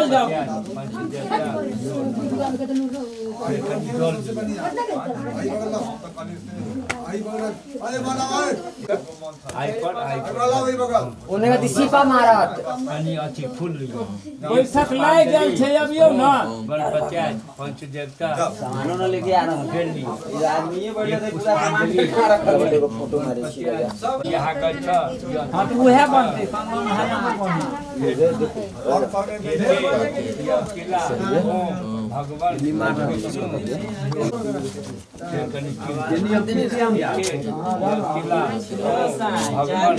जाओ ओने का सिपा मारत अनि अथी फूल बैठक लाइ गेल छै अबियौ न गणपति पंच देवता सामानो न लेके आ रहा फेर ली ये आदमी ये बैठे थे पूरा सामान उठा रखा है देखो फोटो मारे छी यहाँ का हां तो उहे बनते सामान हरा किला भगवान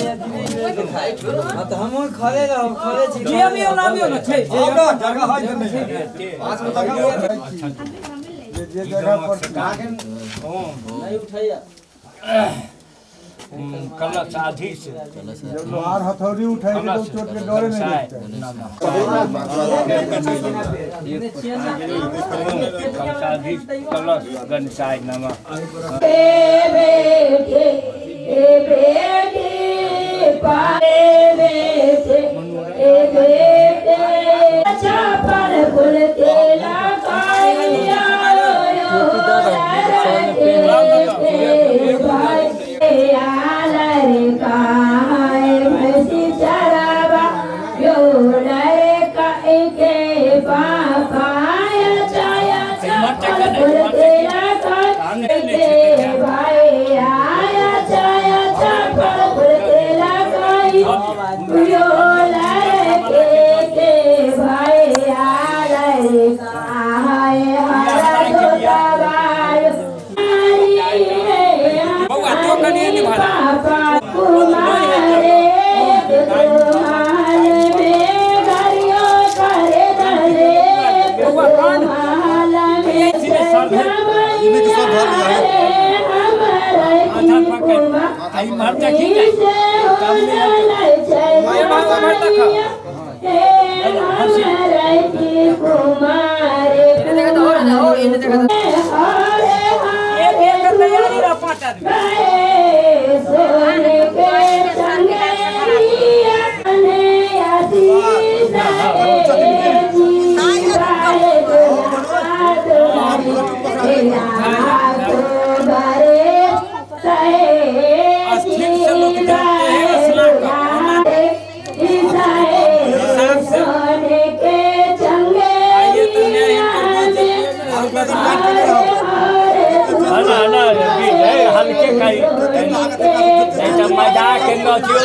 तो हम खड़े रहो खड़े छी जे अबियौ न छै जगह है कि नहीं आज का जगह जे जगह पर नहीं उठाइया कलश आधी से जब लोहार हथौड़ी उठाएगी तो चोट के डरे नहीं कलशाधी कलश गणसाय नमः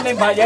नहीं भाजे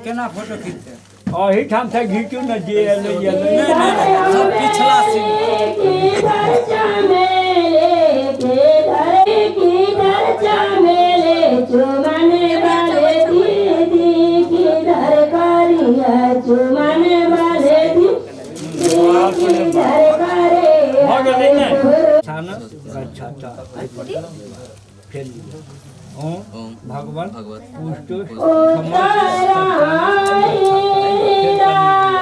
केना फोटो खींचते अही ठाम से घीचू न जे सब पिछला सीन भगवान पुष्ट